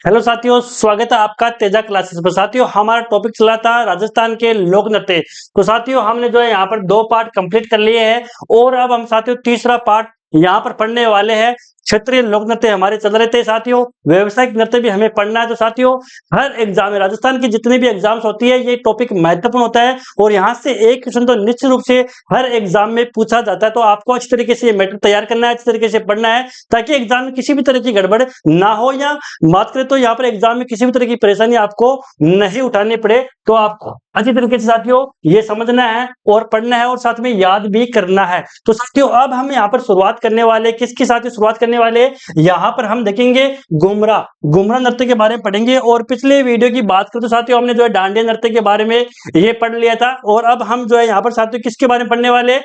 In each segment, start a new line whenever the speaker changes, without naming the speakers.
Hello साथियों, स्वागत है आपका तेजा क्लासेस पर। साथियों, हमारा टॉपिक चला था राजस्थान के लोक नृत्य। तो साथियों, हमने जो है यहाँ पर 2 पार्ट कंप्लीट कर लिए हैं और अब हम साथियों तीसरा पार्ट यहाँ पर पढ़ने वाले हैं। क्षेत्रीय लोक नृत्य हमारे चल रहे थे साथियों, व्यवसायिक नृत्य भी हमें पढ़ना है। तो साथियों, हर एग्जाम में राजस्थान की जितनी भी एग्जाम्स होती है, ये टॉपिक महत्वपूर्ण होता है और यहाँ से एक क्वेश्चन तो निश्चित रूप से हर एग्जाम में पूछा जाता है। तो आपको अच्छी तरीके से मैटर तैयार करना है, अच्छी तरीके से पढ़ना है, ताकि एग्जाम में किसी भी तरह की गड़बड़ ना हो, या बात करें तो यहाँ पर एग्जाम में किसी भी तरह की परेशानी आपको नहीं उठानी पड़े। तो आपको अच्छी तरीके से साथियों ये समझना है और पढ़ना है और साथ में याद भी करना है। तो साथियों, अब हम यहाँ पर शुरुआत करने वाले, किसके साथ शुरुआत करने वाले, यहाँ पर हम देखेंगे घुमरा नृत्य के बारे में पढ़ेंगे। और पिछले वीडियो की बात करें तो साथियों, हमने जो है डांडिया नृत्य के बारे में ये पढ़ लिया था। और अब हम जो है यहाँ पर साथियों किसके बारे में पढ़ने वाले,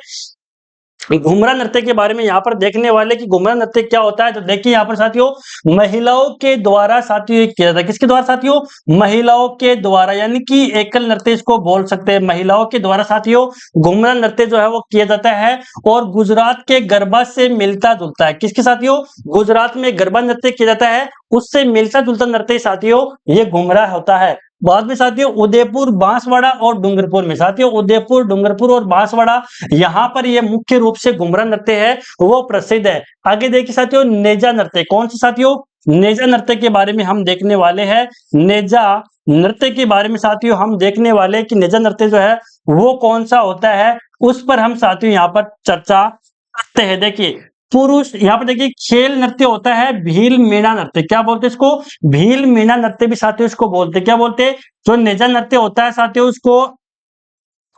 घुमरा नृत्य के बारे में यहाँ पर देखने वाले कि घुमरा नृत्य क्या होता है। तो देखिए यहाँ पर साथियों, महिलाओं के द्वारा साथियों ये किया जाता है। किसके द्वारा साथियों? महिलाओं के द्वारा, यानी कि एकल नृत्य इसको बोल सकते हैं। महिलाओं के द्वारा साथियों घुमरा नृत्य जो है वो किया जाता है और गुजरात के गरबा से मिलता जुलता है। किसके साथियों? गुजरात में गरबा नृत्य किया जाता है, उससे मिलता जुलता नृत्य साथियों ये घुमरा होता है। बाद में साथियों उदयपुर, बांसवाड़ा और डूंगरपुर में, साथियों उदयपुर, डूंगरपुर और बांसवाड़ा, यहाँ पर ये मुख्य रूप से घुमरा नृत्य है वो प्रसिद्ध है। आगे देखिए साथियों, नेजा नृत्य। कौन सा साथियों? नेजा नृत्य के बारे में हम देखने वाले हैं। नेजा नृत्य के बारे में साथियों हम देखने वाले हैं कि नेजा नृत्य जो है वो कौन सा होता है, उस पर हम साथियों यहाँ पर चर्चा करते हैं। देखिए पुरुष, यहाँ पर देखिए खेल नृत्य होता है भील मीणा नृत्य। क्या बोलते हैं इसको? भील मीणा नृत्य भी साथियों इसको बोलते हैं। क्या बोलते हैं? जो नेजा नृत्य होता है साथियों उसको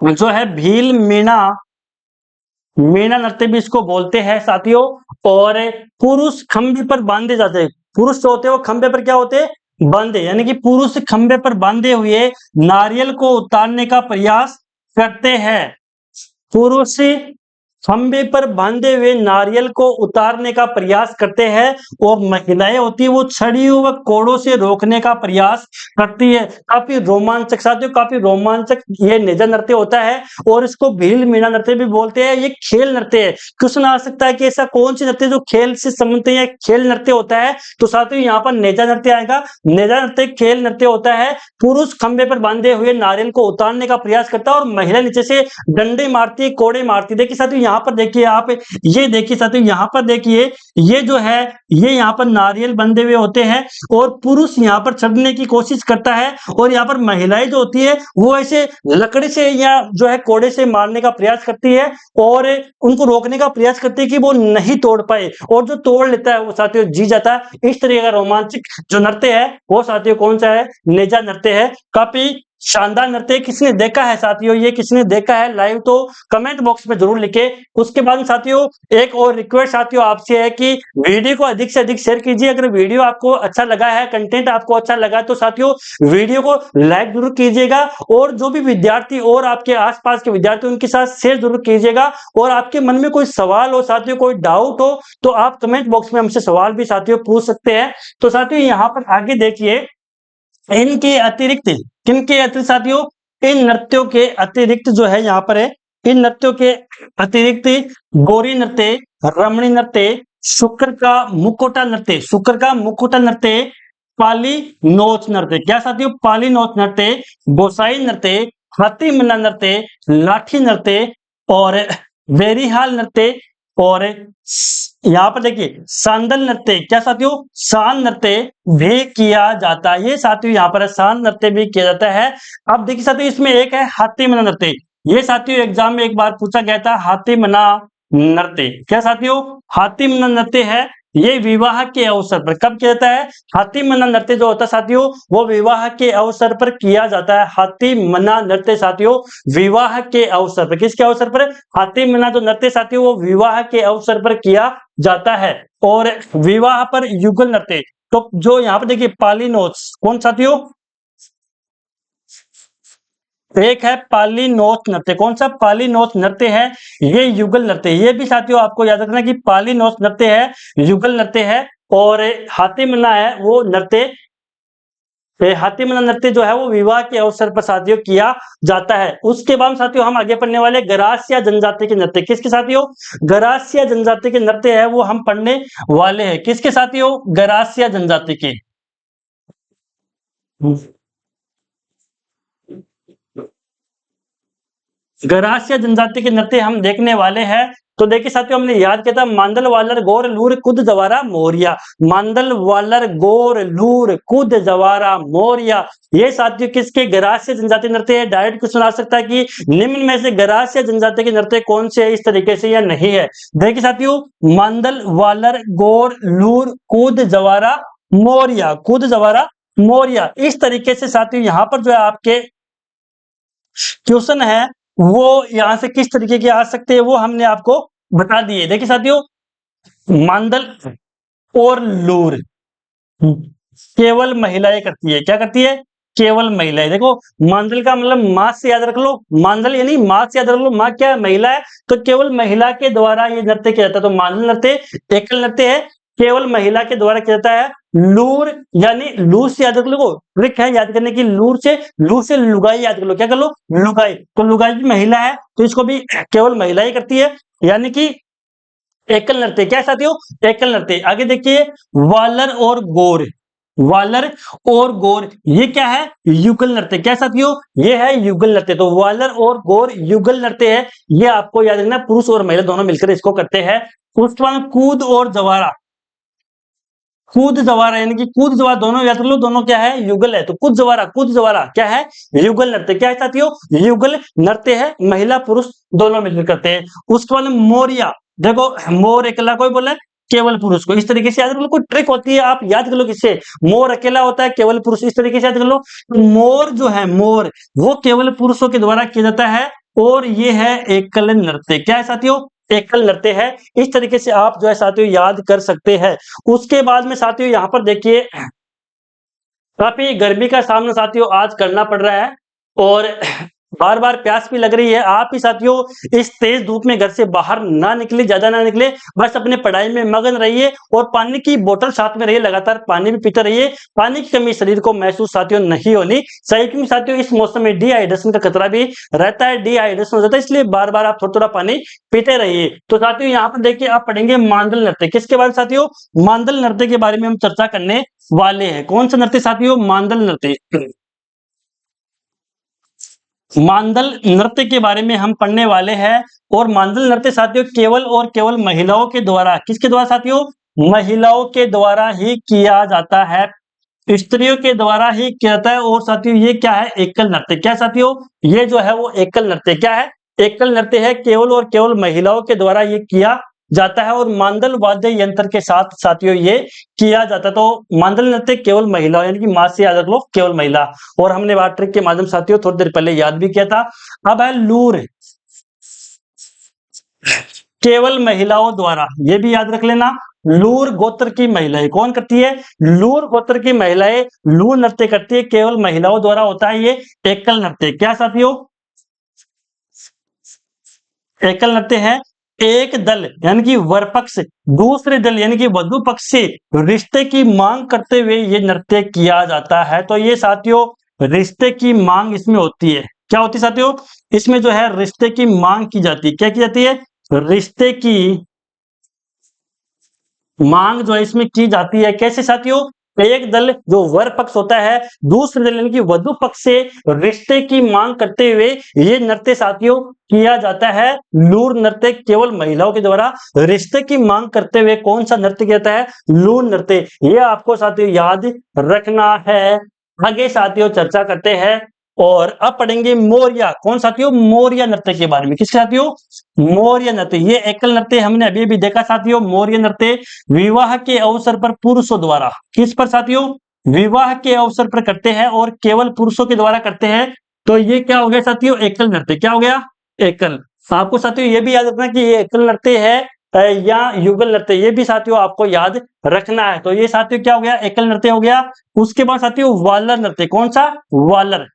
जो है भील मीणा नृत्य भी इसको बोलते हैं साथियों। और पुरुष खंभे पर बांधे जाते हैं। पुरुष जो होते हैं वो खंभे पर क्या होते हैं? बांधे, यानी कि पुरुष खंभे पर बांधे हुए नारियल को उतारने का प्रयास करते हैं। पुरुष खंभे पर बांधे हुए नारियल को उतारने का प्रयास करते हैं और महिलाएं होती है वो छड़ियों व कोड़ों से रोकने का प्रयास करती है। काफी रोमांचक साथियों, काफी रोमांचक ये नेजा नृत्य होता है और इसको भील मीणा नृत्य भी बोलते हैं। ये खेल नृत्य है। क्वेश्चन आ सकता है कि ऐसा कौन सी नृत्य जो खेल से संबंधित है, खेल नृत्य होता है। तो साथियों यहाँ पर नेजा नृत्य आएगा। नेजा नृत्य खेल नृत्य होता है। पुरुष खंभे पर बांधे हुए नारियल को उतारने का प्रयास करता है और महिला नीचे से डंडे मारती, कोड़े मारती। देखिए साथियों यहाँ पर देखिए आप, ये देखिए साथियों यहाँ पर देखिए, ये जो है ये यहाँ पर नारियल बंधे हुए होते हैं और पुरुष यहाँ पर चढ़ने की कोशिश करता है और यहाँ पर महिलाएं जो होती है वो ऐसे लकड़ी से या जो है कोड़े से मारने का प्रयास करती है और उनको रोकने का प्रयास करती है कि वो नहीं तोड़ पाए, और जो तोड़ लेता है वो साथियों जीत जाता है। इस तरीके का रोमांचक जो नृत्य है वो साथियों कौन सा है? नेजा नृत्य है। काफी शानदार नृत्य। किसने देखा है साथियों? ये किसने देखा है लाइव तो कमेंट बॉक्स में जरूर लिखे। उसके बाद साथियों एक और रिक्वेस्ट साथियों आपसे है कि वीडियो को अधिक से अधिक शेयर कीजिए। अगर वीडियो आपको अच्छा लगा है, कंटेंट आपको अच्छा लगा तो साथियों वीडियो को लाइक जरूर कीजिएगा और जो भी विद्यार्थी और आपके आसपास के विद्यार्थी उनके साथ शेयर जरूर कीजिएगा। और आपके मन में कोई सवाल हो साथियों, कोई डाउट हो तो आप कमेंट बॉक्स में हमसे सवाल भी साथियों पूछ सकते हैं। तो साथियों यहाँ पर आगे देखिए, इनके अतिरिक्त, किनके अतिरिक्त साथियों? इन नृत्यों के अतिरिक्त जो है यहाँ पर है, इन नृत्यों के अतिरिक्त गौरी नृत्य, रमणी नृत्य, शुक्र का मुखौटा नृत्य, शुक्र का मुखौटा नृत्य, पाली नोच नृत्य। क्या साथियों? पाली नोच नृत्य, गोसाई नृत्य, हाथी मन्ना नृत्य, लाठी नृत्य और बेरीहाल नृत्य और यहाँ पर देखिए सांदल नृत्य। क्या साथियों? सान नृत्य भी किया जाता है। ये साथियों यहाँ पर सान नृत्य भी किया जाता है। अब देखिए साथियों इसमें एक है हाथी मना नृत्य। ये साथियों एग्जाम में एक बार पूछा गया था, हाथी मना नृत्य। क्या साथियों? हाथी मना नृत्य है। ये विवाह के अवसर पर कब किया जाता है? हाथी मना नृत्य जो होता है साथियों वो विवाह के अवसर पर किया जाता है। हाथी मना नृत्य साथियों विवाह के अवसर पर, किसके अवसर पर? हाथी मना जो नृत्य साथियों वो विवाह के अवसर पर किया जाता है। और विवाह पर युगल नृत्य, तो जो यहाँ पर देखिए पाली नोच, कौन साथियों? एक है पाली नोच नृत्य। कौन सा? पाली नोच नृत्य है। ये युगल नृत्य, ये भी साथियों आपको याद रखना कि पाली नोच नृत्य है, युगल नृत्य है। और हाथी मना है वो नृत्य, हाथी मना नृत्य जो है वो विवाह के अवसर पर साथियों किया जाता है। उसके बाद साथियों हम आगे पढ़ने वाले गरासिया जनजाति के नृत्य। किसके साथियों? गरासिया जनजाति के नृत्य है वो हम पढ़ने वाले हैं। किसके साथियों? गरासिया जनजाति के। गरासिया जनजाति के नृत्य हम देखने वाले हैं। तो देखिए साथियों, हमने याद किया था मांदल वालर गोर लूर कुद जवारा मोरिया। मांदल वालर गोर लूर कुद जवारा मोरिया, ये साथियों किसके? गरासिया जनजाति नृत्य है। डायरेक्ट क्वेश्चन आ सकता है कि निम्न में से गरासिया जनजाति के नृत्य कौन से है, इस तरीके से या नहीं है। देखिए साथियों, मांदल वालर गोर लूर कूद जवारा मोरिया, कूद जवारा मोरिया, इस तरीके से साथियों यहाँ पर जो है आपके क्वेश्चन है वो यहां से किस तरीके के आ सकते हैं वो हमने आपको बता दिए। देखिए साथियों, मांदल और लूर केवल महिलाएं करती है। क्या करती है? केवल महिलाएं। देखो, मांदल का मतलब माँ से याद रख लो, मांदल यानी माँ से याद रख लो, माँ क्या है? महिला है, तो केवल महिला के द्वारा ये नृत्य किया जाता है। तो मांदल नृत्य एकल नृत्य है, केवल महिला के द्वारा किया जाता है। लूर यानी लूर से याद रख लो, ट्रिक है याद करने की, लूर से लुगाई याद कर लो। क्या कर लो? लुगाई। तो लुगाई भी महिला है, तो इसको भी केवल महिला ही करती है, यानी कि एकल नृत्य। क्या साथियों? एकल नृत्य। आगे देखिए, वालर और गोर, वालर और गोर ये क्या है? युगल नृत्य। क्या साथियों? ये है युगल नृत्य। तो वालर और गोर युगल नृत्य है, ये आपको याद रखना, पुरुष और महिला दोनों मिलकर इसको करते हैं। उसके बाद कूद और जवारा, कूद जवारा यानी कि कूद जवारा दोनों याद कर लो, दोनों क्या है? युगल है। तो कूद जवारा क्या है? युगल नृत्य। क्या है साथियों? युगल नृत्य है, महिला पुरुष दोनों मिलकर करते हैं। उसके बाद मोरिया, देखो मोर अकेला कोई बोला, केवल पुरुष को, इस तरीके से याद कर लो। कोई ट्रिक होती है, आप याद कर लो किससे? मोर अकेला होता है, केवल पुरुष, इस तरीके से याद कर लो। तो मोर जो है, मोर वो केवल पुरुषों के द्वारा किया जाता है, और ये है एकल नृत्य। क्या है साथियों? एकल नृत्य है। इस तरीके से आप जो है साथियों याद कर सकते हैं। उसके बाद में साथियों यहाँ पर देखिए, काफी गर्मी का सामना साथियों आज करना पड़ रहा है, और बार बार प्यास भी लग रही है। आप ही साथियों इस तेज धूप में घर से बाहर ना निकले, ज्यादा ना निकले, बस अपने पढ़ाई में मगन रहिए, और पानी की बोतल साथ में रहिए, लगातार पानी भी पीते रहिए। पानी की कमी शरीर को महसूस साथियों नहीं होनी चाहिए, क्योंकि साथियों इस मौसम में डिहाइड्रेशन का खतरा भी रहता है, डिहाइड्रेशन हो जाता है, इसलिए बार बार आप थोड़ा थोड़ा पानी पीते रहिए। तो साथियों यहाँ पर देखिए, आप पढ़ेंगे मांदल नृत्य। किसके बारे में साथियों? मांदल नृत्य के बारे में हम चर्चा करने वाले हैं। कौन सा नृत्य साथियों? मांदल नृत्य। मांदल नृत्य के बारे में हम पढ़ने वाले हैं। और मांदल नृत्य साथियों केवल और केवल महिलाओं के द्वारा, किसके द्वारा साथियों? महिलाओं के द्वारा ही किया जाता है, स्त्रियों के द्वारा ही किया जाता है। और साथियों ये क्या है? एकल नृत्य। क्या साथियों? ये जो है वो एकल नृत्य। क्या है? एकल नृत्य है, केवल और केवल महिलाओं के द्वारा ये किया जाता है, और मांदल वाद्य यंत्र के साथ साथियों ये किया जाता है। तो मांदल नृत्य केवल महिला, यानी कि मां से याद रख लो, केवल महिला। और हमने बात ट्रिक के माध्यम साथियों थोड़ी देर पहले याद भी किया था। अब है लूर, केवल महिलाओं द्वारा, ये भी याद रख लेना। लूर गोत्र की महिलाएं कौन करती है? लूर गोत्र की महिलाएं लूर नृत्य करती है, केवल महिलाओं द्वारा होता है ये एकल नृत्य। क्या साथियों? एकल नृत्य है। एक दल यानी कि वर पक्ष दूसरे दल यानी कि वधु पक्ष से रिश्ते की मांग करते हुए ये नृत्य किया जाता है। तो ये साथियों रिश्ते की मांग इसमें होती है। क्या होती है साथियों? इसमें जो है रिश्ते की मांग की जाती है। क्या की जाती है? रिश्ते की मांग जो है इसमें की जाती है। कैसे साथियों? एक दल जो वर पक्ष होता है, दूसरे दल यानी कि वधु पक्ष से रिश्ते की मांग करते हुए ये नृत्य साथियों किया जाता है। लूर नृत्य केवल महिलाओं के द्वारा रिश्ते की मांग करते हुए कौन सा नृत्य किया जाता है? लूर नृत्य। ये आपको साथियों याद रखना है। आगे साथियों चर्चा करते हैं, और अब पढ़ेंगे मोरिया। कौन साथियों? मोरिया नृत्य के बारे में। किसके साथियों? मौर्य नृत्य। ये एकल नृत्य हमने अभी भी देखा साथियों। मौर्य नृत्य विवाह के अवसर पर पुरुषों द्वारा, किस पर साथियों? विवाह के अवसर पर करते हैं, और केवल पुरुषों के द्वारा करते हैं। तो ये क्या हो गया साथियों? एकल नृत्य। क्या हो गया? एकल। आपको साथियों ये भी याद रखना कि ये एकल नृत्य है या युगल नृत्य, ये भी साथियों आपको याद रखना है। तो ये साथियों क्या हो गया? एकल नृत्य हो गया। उसके बाद साथियों वालर नृत्य। कौन सा? वालर।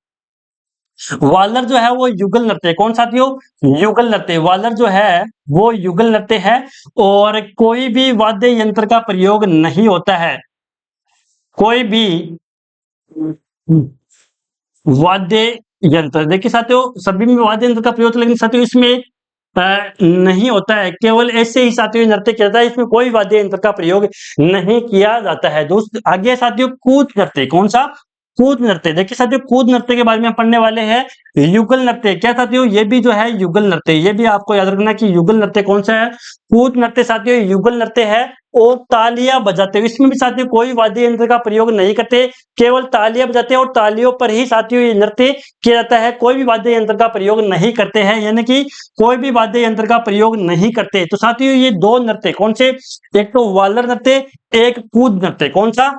वालर जो है वो युगल नृत्य। कौन साथियों? युगल नृत्य। वालर जो है वो युगल नृत्य है, और कोई भी वाद्य यंत्र का प्रयोग नहीं होता है। कोई भी वाद्य यंत्र, देखिए साथियों सभी में वाद्य यंत्र का प्रयोग होता है, लेकिन साथियों इसमें नहीं होता है। केवल ऐसे ही साथियों नृत्य किया जाता है, इसमें कोई वाद्य यंत्र का प्रयोग नहीं किया जाता है। दोस्त आगे साथियों कूद नृत्य। कौन सा? कूद नृत्य। देखिए साथियों, कूद नृत्य के बारे में हम पढ़ने वाले हैं। युगल नृत्य क्या साथियों, ये भी जो है युगल नृत्य, ये भी आपको याद रखना कि युगल नृत्य कौन सा है। कूद नृत्य साथियों युगल नृत्य है। और तालियां बजाते हुए, इसमें भी साथियों कोई वाद्य यंत्र का प्रयोग नहीं करते, केवल तालियां बजाते हैं और तालियों पर ही साथियों ये नृत्य किया जाता है। कोई भी वाद्य यंत्र का प्रयोग नहीं करते हैं, यानी कि कोई भी वाद्य यंत्र का प्रयोग नहीं करते। तो साथियों ये दो नृत्य कौन से, एक तो वालर नृत्य, एक कूद नृत्य। कौन सा,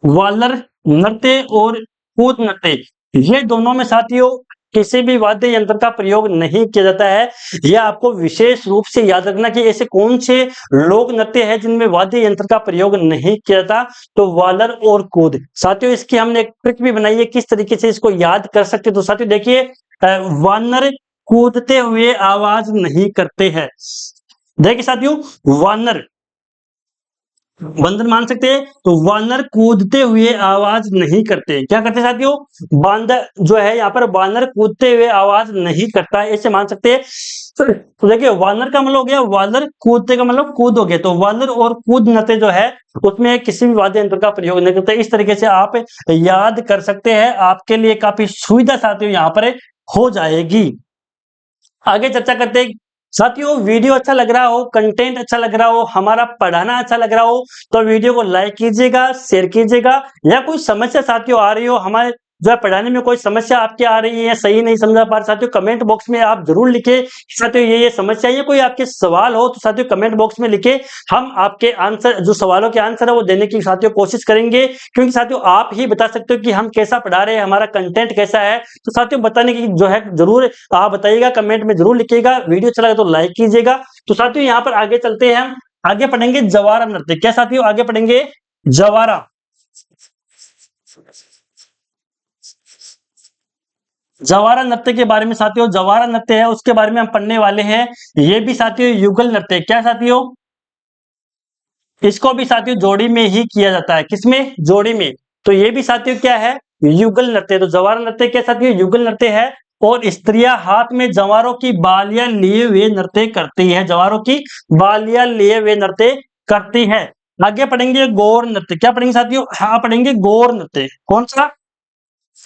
वालर नृत्य और कूद नृत्य, ये दोनों में साथियों किसी भी वाद्य यंत्र का प्रयोग नहीं किया जाता है। यह आपको विशेष रूप से याद रखना कि ऐसे कौन से लोक नृत्य है जिनमें वाद्य यंत्र का प्रयोग नहीं किया जाता। तो वालर और कूद साथियों, इसकी हमने एक ट्रिक भी बनाई है किस तरीके से इसको याद कर सकते। तो साथियों देखिए, वानर कूदते हुए आवाज नहीं करते हैं। देखिए साथियों, वानर बंदर मान सकते हैं, तो वानर कूदते हुए आवाज नहीं करते। क्या करते साथियों, बांदर जो है यहाँ पर वानर कूदते हुए आवाज नहीं करता है, ऐसे मान सकते हैं। तो देखिए, वानर का मतलब हो गया, वानर कूदते का मतलब कूद हो गया। तो वानर और कूद नृत्य जो है उसमें किसी भी वाद्य यंत्र का प्रयोग नहीं करते। इस तरीके से आप याद कर सकते हैं, आपके लिए काफी सुविधा साथियों यहाँ पर हो जाएगी। आगे चर्चा करते हैं। साथियों वीडियो अच्छा लग रहा हो, कंटेंट अच्छा लग रहा हो, हमारा पढ़ाना अच्छा लग रहा हो, तो वीडियो को लाइक कीजिएगा, शेयर कीजिएगा। या कोई समस्या साथियों आ रही हो, हमारे जो है पढ़ाने में कोई समस्या आपके आ रही है, सही नहीं समझा पा रहे साथियों, कमेंट बॉक्स में आप जरूर लिखे साथियों ये समस्या है, कोई आपके सवाल हो तो साथियों कमेंट बॉक्स में लिखे। हम आपके आंसर, जो सवालों के आंसर है वो देने की साथियों कोशिश करेंगे, क्योंकि साथियों आप ही बता सकते हो कि हम कैसा पढ़ा रहे हैं, हमारा कंटेंट कैसा है। तो साथियों बताने की जो है जरूर आप बताइएगा, कमेंट में जरूर लिखिएगा। वीडियो अच्छा लगा तो लाइक कीजिएगा। तो साथियों यहाँ पर आगे चलते हैं, हम आगे पढ़ेंगे जवारा नृत्य। क्या साथियों, आगे पढ़ेंगे जवारा। जवारा नृत्य के बारे में साथियों, जवारा नृत्य है उसके बारे में हम पढ़ने वाले हैं। ये भी साथियों युगल नृत्य। क्या साथियों, इसको भी साथियों जोड़ी में ही किया जाता है। किसमें, जोड़ी में। तो ये भी साथियों क्या है, युगल नृत्य। तो जवारा नृत्य क्या साथियों, युगल नृत्य है। और स्त्रियां हाथ में जवारों की बालियां लिए हुए नृत्य करती है, जवारों की बालियां लिए हुए नृत्य करती है। आगे पढ़ेंगे गौर नृत्य। क्या पढ़ेंगे साथियों, हाँ पढ़ेंगे गौर नृत्य। कौन सा,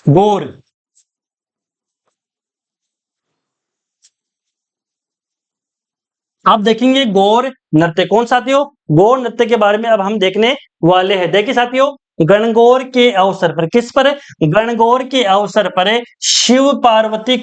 गौर। आप देखेंगे गौर नृत्य। कौन साथियों, गौर नृत्य के बारे में अब हम देखने वाले हैं। देखिए साथियों, गणगौर के अवसर पर, किस पर, गणगौर के अवसर पर शिव पार्वती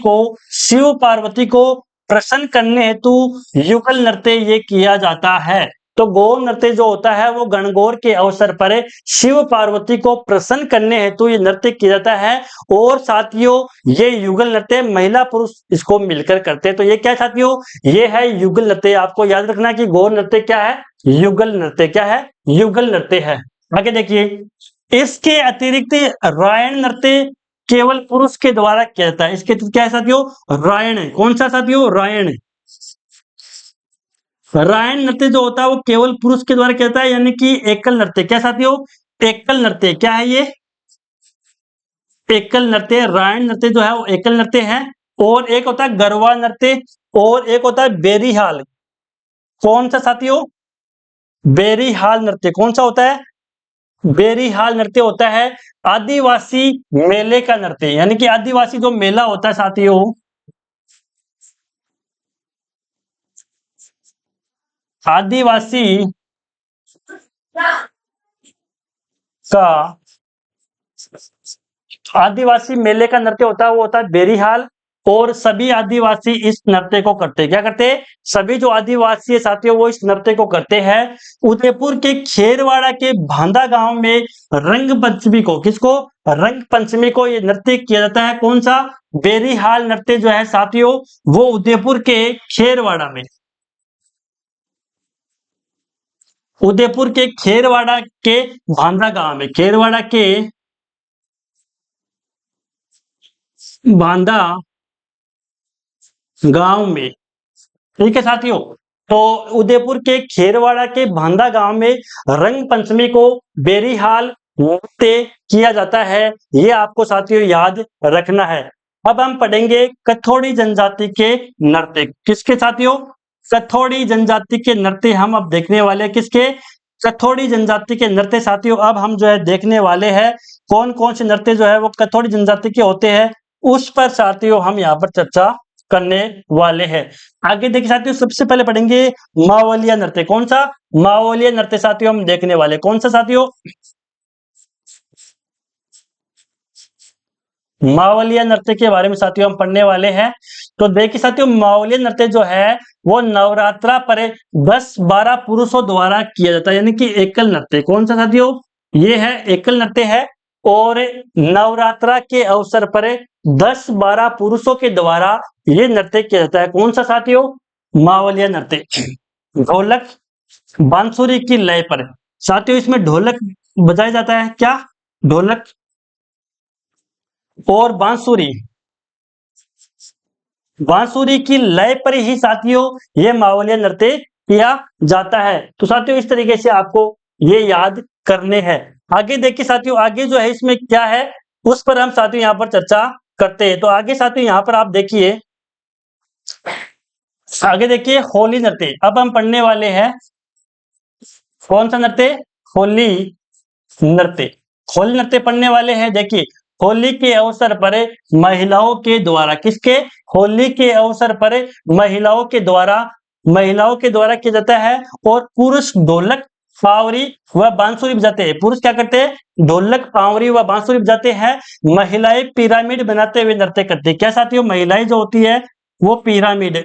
को प्रसन्न करने हेतु युगल नृत्य ये किया जाता है। तो गौर नृत्य जो होता है वो गणगौर के अवसर पर शिव पार्वती को प्रसन्न करने हेतु ये नृत्य किया जाता है। और साथियों ये युगल नृत्य महिला पुरुष इसको मिलकर करते हैं। तो ये क्या साथियों, ये है युगल नृत्य। आपको याद रखना कि गौर नृत्य क्या है, युगल नृत्य। क्या है, युगल नृत्य है। आगे देखिए, इसके अतिरिक्त रायण नृत्य केवल पुरुष के द्वारा किया जाता है। इसके क्या है साथियों, रायण है। कौन सा साथियों, रायण। रायण नृत्य जो होता है वो केवल पुरुष के द्वारा किया जाता है, यानी कि एकल नृत्य। क्या साथियों, एकल नृत्य। क्या है ये, एकल नृत्य। रायण नृत्य जो है वो एकल नृत्य है। और एक होता है गरबा नृत्य, और एक होता है बेरीहाल। कौन सा साथियों, बेरीहाल नृत्य। कौन सा होता है, बेरीहाल नृत्य होता है आदिवासी मेले का नृत्य, यानी कि आदिवासी जो मेला होता है साथियों, आदिवासी का आदिवासी मेले का नृत्य होता है वो होता है बेरीहाल। और सभी आदिवासी इस नृत्य को करते हैं। क्या करते हैं, सभी जो आदिवासी है साथियों वो इस नृत्य को करते हैं। उदयपुर के खेरवाड़ा के भांदा गांव में रंग पंचमी को, किसको, रंग पंचमी को ये नृत्य किया जाता है। कौन सा, बेरीहाल नृत्य जो है साथियों वो उदयपुर के खेरवाड़ा में, उदयपुर के खेरवाड़ा के भांदा गांव में, खेरवाड़ा के बांदा गांव में, ठीक है साथियों। तो उदयपुर के खेरवाड़ा के बांदा गांव में रंग पंचमी को बेरीहाल नृत्य किया जाता है। ये आपको साथियों याद रखना है। अब हम पढ़ेंगे कथोड़ी जनजाति के नृत्य। किसके साथियों, कथोड़ी जनजाति के नृत्य हम अब देखने वाले हैं। किसके, कथोड़ी जनजाति के नृत्य साथियों अब हम जो है देखने वाले हैं कौन कौन से नृत्य जो है वो कथोड़ी जनजाति के होते हैं, उस पर साथियों हम यहाँ पर चर्चा करने वाले हैं। आगे देखिए साथियों, सबसे पहले पढ़ेंगे मावलिया नृत्य। कौन सा? मावलिया नृत्य साथियों हम देखने वाले। कौन सा साथियों? मावलिया नृत्य के बारे में साथियों हम पढ़ने वाले हैं। तो देखिए साथियों, मावलिया नृत्य जो है वो नवरात्रा पर 10-12 पुरुषों द्वारा किया जाता है, यानी कि एकल नृत्य। कौन सा साथियों? ये है एकल नृत्य है और नवरात्रा के अवसर पर 10-12 पुरुषों के द्वारा ये नृत्य किया जाता है। कौन सा साथियों? मावलिया नृत्य। ढोलक बांसुरी की लय पर साथियों इसमें ढोलक बजाया जाता है। क्या? ढोलक और बांसुरी, बांसुरी की लय पर ही साथियों ये मावलिया नृत्य किया जाता है। तो साथियों इस तरीके से आपको ये याद करने हैं। आगे देखिए साथियों, आगे जो है इसमें क्या है उस पर हम साथियों यहाँ पर चर्चा करते हैं। तो आगे साथियों यहाँ पर आप देखिए, आगे देखिए होली नृत्य। अब हम पढ़ने वाले हैं कौन सा नृत्य? होली नृत्य। होली नृत्य पढ़ने वाले हैं। देखिए, होली के अवसर पर महिलाओं के द्वारा, किसके? होली के अवसर पर महिलाओं के द्वारा किया जाता है और पुरुष ढोलक पावरी व बांसुरी बजाते हैं। पुरुष क्या करते हैं? ढोलक पावरी व बांसुरी बजाते हैं। महिलाएं पिरामिड बनाते हुए नृत्य करती है। क्या साथियों? महिलाएं जो होती है वो पिरामिड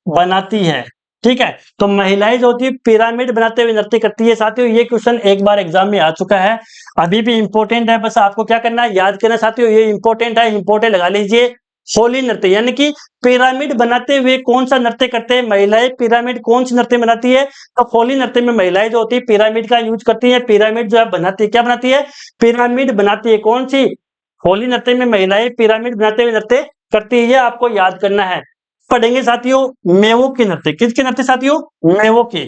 बनाती है। ठीक है, तो महिलाएं जो होती है पिरामिड बनाते हुए नृत्य करती है। साथियों ये क्वेश्चन एक बार एग्जाम में आ चुका है, अभी भी इंपॉर्टेंट है, बस आपको क्या करना है, याद करना। साथियों ये इंपॉर्टेंट है, इंपॉर्टेंट लगा लीजिए। होली नृत्य यानी कि पिरामिड बनाते हुए कौन सा नृत्य करते हैं महिलाएं? पिरामिड कौन सी नृत्य बनाती है? तो होली नृत्य में महिलाएं जो होती है पिरामिड का यूज करती है। पिरामिड जो है बनाती है, क्या बनाती है? पिरामिड बनाती है। कौन सी? होली नृत्य में महिलाएं पिरामिड बनाते हुए नृत्य करती है, ये आपको याद करना है। पढ़ेंगे साथियों मेवों के नृत्य। किसके नृत्य साथियों? मेवों के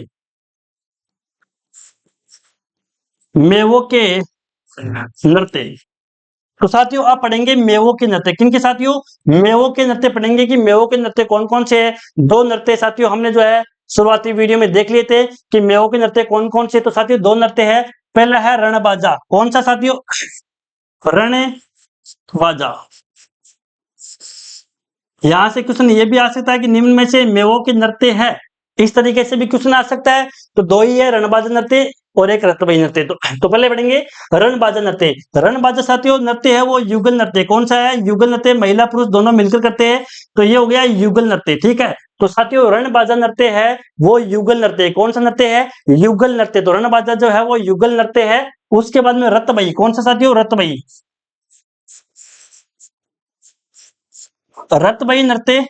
नृत्य। तो साथियों आप पढ़ेंगे मेवों के नृत्य। किनके साथियों? मेवों के नृत्य पढ़ेंगे कि मेवों के नृत्य कौन कौन से हैं। दो नृत्य साथियों हमने जो है शुरुआती वीडियो में देख लिए थे कि मेवों के नृत्य कौन कौन से। तो साथियों दो नृत्य है, पहला है रणबाजा। कौन सा साथियों? रणबाजा। यहां से क्वेश्चन ये भी आ सकता है कि निम्न में से मेवों के नृत्य है, इस तरीके से भी क्वेश्चन आ सकता है। तो दो ही है, रणबाजा नृत्य और एक रतबई नृत्य। तो पहले पढ़ेंगे रणबाजा नृत्य। रणबाजा साथियों नृत्य है वो युगल नृत्य। कौन सा है? युगल नृत्य, महिला पुरुष दोनों मिलकर करते हैं, तो ये हो गया युगल नृत्य। ठीक है, तो साथियों रणबाजा नृत्य है वो युगल नृत्य। कौन सा नृत्य है? युगल नृत्य। तो रणबाजा जो है वो युगल नृत्य है। उसके बाद में रतबई। कौन सा साथियों? रतबई। रतबई नृत्य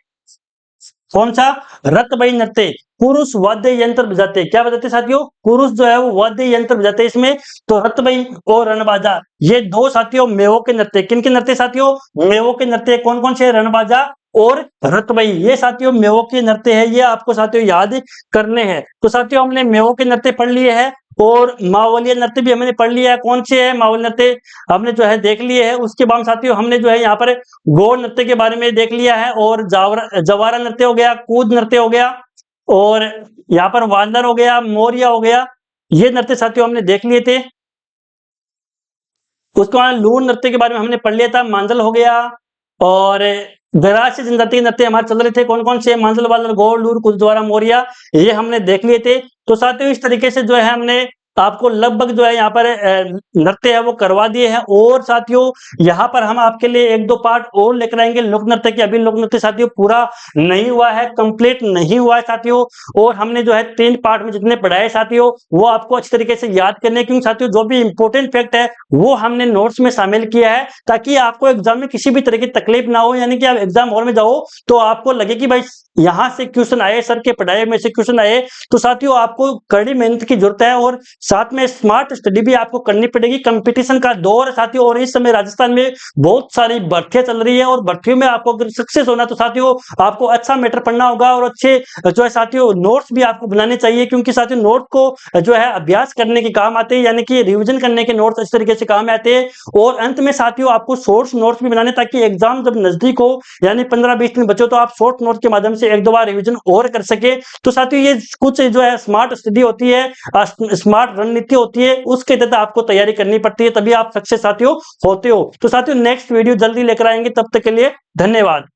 कौन सा? रतबई नृत्य। पुरुष वाद्य यंत्र बजाते। क्या बजाते साथियों? पुरुष जो है वो वाद्य यंत्र बजाते इसमें। तो रतबई और रणबाजा ये दो साथियों मेवों के नृत्य। किन के नृत्य साथियों? मेवों के नृत्य। कौन कौन से? रणबाजा और रतबई, ये साथियों मेवों के नृत्य है, ये आपको साथियों याद करने हैं। तो साथियों हमने मेवों के नृत्य पढ़ लिए हैं और मावलिया नृत्य भी हमने पढ़ लिया है। कौन से है मावलिया नृत्य हमने जो है देख लिए है। उसके बाद साथियों हमने जो है यहाँ पर गौड़ नृत्य के बारे में देख लिया है और जवारा नृत्य हो गया, कूद नृत्य हो गया और यहाँ पर वानर हो गया, मोरिया हो गया, ये नृत्य साथियों हमने देख लिए थे। उसके बाद लूर नृत्य के बारे में हमने पढ़ लिया था, मांझल हो गया और गरासी जनजाति के नृत्य हमारे चल रहे थे। कौन कौन से? मांझल, वानर, गौड़, लूर, कुशद्वारा, मोरिया, ये हमने देख लिए थे। तो साथियों इस तरीके से जो है हमने आपको लगभग जो है यहाँ पर नृत्य है वो करवा दिए हैं। और साथियों यहाँ पर हम आपके लिए एक दो पार्ट और लेकर आएंगे लोक नृत्य के। अभी लोक नृत्य साथियों पूरा नहीं हुआ है, कंप्लीट नहीं हुआ है साथियों। और हमने जो है 3 पार्ट में जितने पढ़ाए साथियों वो आपको अच्छी तरीके से याद करने, क्योंकि साथियों जो भी इंपॉर्टेंट फैक्ट है वो हमने नोट्स में शामिल किया है ताकि आपको एग्जाम में किसी भी तरह की तकलीफ ना हो। यानी कि आप एग्जाम हॉल में जाओ तो आपको लगे कि भाई यहाँ से क्वेश्चन आए, सर के पढ़ाए में से क्वेश्चन आए। तो साथियों आपको कड़ी मेहनत की जरूरत है और साथ में स्मार्ट स्टडी भी आपको करनी पड़ेगी। कंपटीशन का दौर है साथियों, और इस समय राजस्थान में बहुत सारी भर्तियां चल रही है, और भर्तियों में आपको अगर सक्सेस होना तो साथियों आपको अच्छा मैटर पढ़ना होगा, और अच्छे जो है साथियों नोट्स भी आपको बनाने चाहिए, क्योंकि साथियों नोट को जो है अभ्यास करने के काम आते हैं, यानी कि रिवीजन करने के नोट्स इस तरीके से काम आते हैं। और अंत में साथियों आपको शॉर्ट्स नोट्स भी बनाने, ताकि एग्जाम जब नजदीक हो यानी 15-20 दिन बचे तो आप शॉर्ट नोट के माध्यम से एक दो बार रिवीजन और कर सके। तो साथियों ये कुछ जो है स्मार्ट स्टडी होती है, स्मार्ट रणनीति होती है, उसके तहत आपको तैयारी करनी पड़ती है, तभी आप सक्सेस साथियों होते हो। तो साथियों नेक्स्ट वीडियो जल्दी लेकर आएंगे, तब तक के लिए धन्यवाद।